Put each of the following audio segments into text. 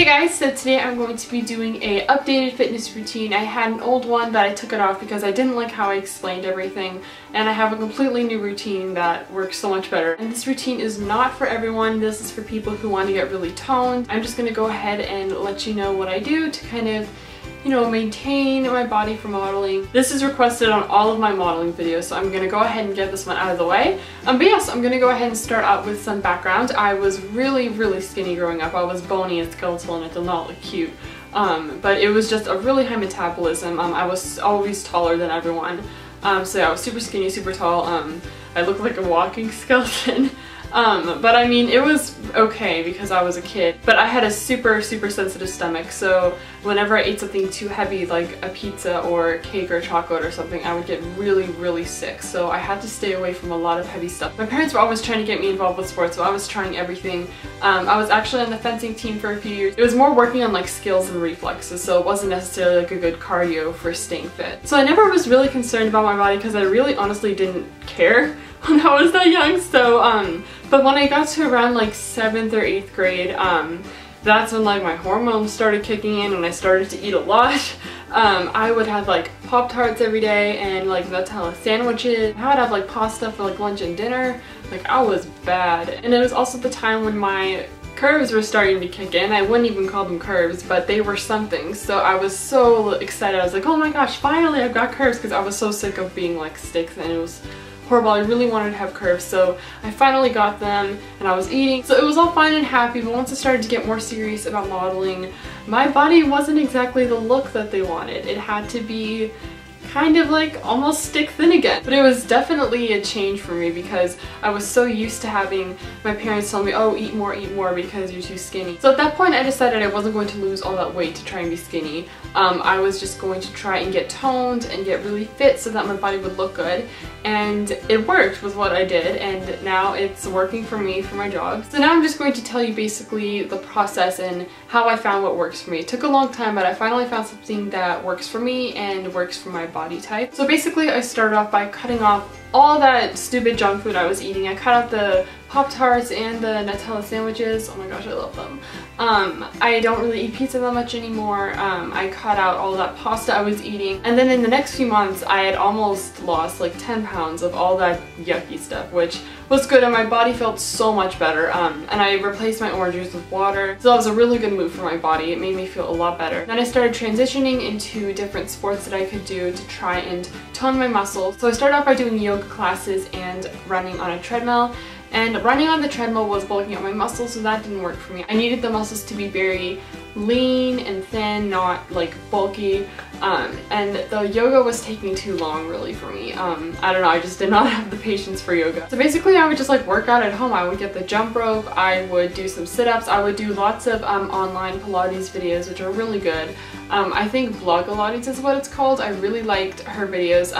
Hey guys, so today I'm going to be doing a updated fitness routine. I had an old one but I took it off because I didn't like how I explained everything, and I have a completely new routine that works so much better. And this routine is not for everyone. This is for people who want to get really toned. I'm just going to go ahead and let you know what I do to kind of, you know, maintain my body for modeling. This is requested on all of my modeling videos, so I'm going to go ahead and get this one out of the way. But yes, I'm going to go ahead and start out with some background. I was really skinny growing up. I was bony and skeletal and it did not look cute. But it was just a really high metabolism. I was always taller than everyone. So yeah, I was super skinny, super tall. I looked like a walking skeleton. But I mean, it was okay because I was a kid. But I had a super sensitive stomach, so whenever I ate something too heavy like a pizza or cake or chocolate or something, I would get really sick. So I had to stay away from a lot of heavy stuff. My parents were always trying to get me involved with sports, so I was trying everything. I was actually on the fencing team for a few years. It was more working on like skills and reflexes, so it wasn't necessarily like a good cardio for staying fit. So I never was really concerned about my body because I really honestly didn't care when I was that young. So but when I got to around like 7th or 8th grade, that's when like my hormones started kicking in and I started to eat a lot. I would have like Pop-Tarts every day and like Nutella sandwiches. I would have like pasta for like lunch and dinner. Like, I was bad. And it was also the time when my curves were starting to kick in. I wouldn't even call them curves, but they were something. So I was so excited. I was like, oh my gosh, finally I've got curves, because I was so sick of being like sticks and it was horrible. I really wanted to have curves, so I finally got them and I was eating. So it was all fine and happy, but once I started to get more serious about modeling, my body wasn't exactly the look that they wanted. It had to be kind of like almost stick thin again. But it was definitely a change for me because I was so used to having my parents tell me, oh, eat more because you're too skinny. So at that point I decided I wasn't going to lose all that weight to try and be skinny. I was just going to try and get toned and get really fit so that my body would look good. And it worked with what I did, and now it's working for me for my job. So now I'm just going to tell you basically the process and how I found what works for me. It took a long time, but I finally found something that works for me and works for my body type. So basically I started off by cutting off all that stupid junk food I was eating. I cut out the Pop-Tarts and the Nutella sandwiches. Oh my gosh, I love them. I don't really eat pizza that much anymore. I cut out all that pasta I was eating. And then in the next few months, I had almost lost like 10 pounds of all that yucky stuff, which was good, and my body felt so much better. And I replaced my orange juice with water. So that was a really good move for my body. It made me feel a lot better. Then I started transitioning into different sports that I could do to try and tone my muscles. So I started off by doing yoga classes and running on a treadmill. And running on the treadmill was bulking up my muscles, so that didn't work for me. I needed the muscles to be very lean and thin, not like bulky. And the yoga was taking too long really for me. I don't know, I just did not have the patience for yoga. So basically I would just like work out at home. I would get the jump rope, I would do some sit-ups, I would do lots of online Pilates videos, which are really good. I think Pilates is what it's called. I really liked her videos.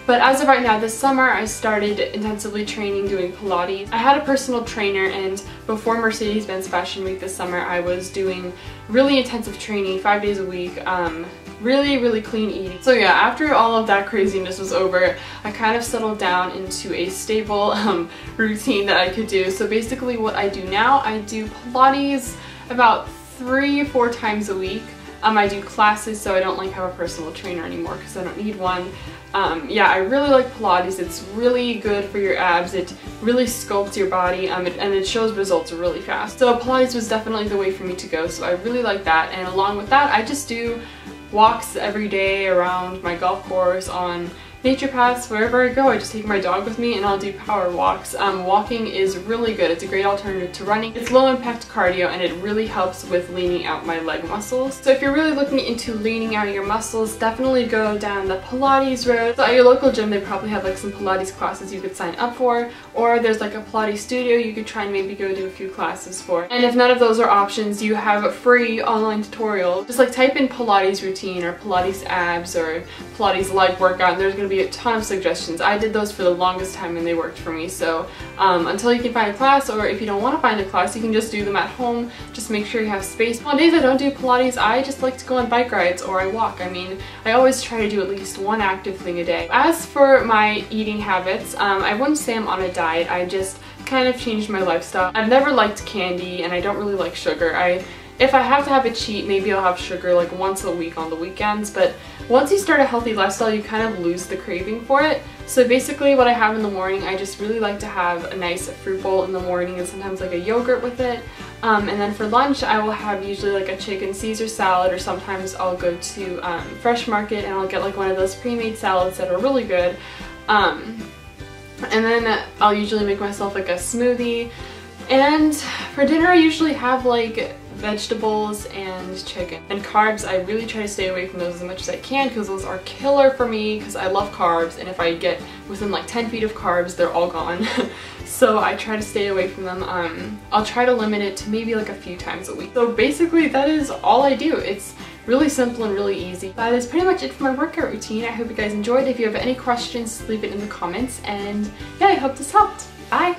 But as of right now, this summer, I started intensively training doing Pilates. I had a personal trainer, and before Mercedes-Benz Fashion Week this summer, I was doing really intensive training 5 days a week. Really clean eating. So yeah, after all of that craziness was over, I kind of settled down into a stable routine that I could do. So basically what I do now, I do Pilates about 3-4 times a week. I do classes, so I don't like have a personal trainer anymore because I don't need one. Yeah, I really like Pilates. It's really good for your abs. It really sculpts your body, and it shows results really fast. So Pilates was definitely the way for me to go, so I really like that. And along with that, I just do walks every day around my golf course, on nature paths, wherever I go. I just take my dog with me and I'll do power walks. Walking is really good. It's a great alternative to running. It's low impact cardio and it really helps with leaning out my leg muscles. So if you're really looking into leaning out your muscles, definitely go down the Pilates road. So at your local gym, they probably have like some Pilates classes you could sign up for, or there's like a Pilates studio you could try and maybe go do a few classes for. And if none of those are options, you have a free online tutorial. Just like type in Pilates routine or Pilates abs or Pilates leg workout, and there's going to be a ton of suggestions. I did those for the longest time and they worked for me. So until you can find a class, or if you don't want to find a class, you can just do them at home. Just make sure you have space. On days I don't do Pilates, I just like to go on bike rides or I walk. I mean, I always try to do at least one active thing a day. As for my eating habits, I wouldn't say I'm on a diet. I just kind of changed my lifestyle. I've never liked candy and I don't really like sugar. I if I have to have a cheat, maybe I'll have sugar like once a week on the weekends, but once you start a healthy lifestyle, you kind of lose the craving for it. So basically what I have in the morning, I just really like to have a nice fruit bowl in the morning and sometimes like a yogurt with it. And then for lunch, I will have usually like a chicken Caesar salad, or sometimes I'll go to Fresh Market and I'll get like one of those pre-made salads that are really good. And then I'll usually make myself like a smoothie. And for dinner, I usually have like vegetables and chicken. And carbs, I really try to stay away from those as much as I can because those are killer for me because I love carbs, and if I get within like 10 feet of carbs, they're all gone. So I try to stay away from them. I'll try to limit it to maybe like a few times a week. So basically that is all I do. It's really simple and really easy. That is pretty much it for my workout routine. I hope you guys enjoyed. If you have any questions, leave it in the comments, and yeah, I hope this helped. Bye!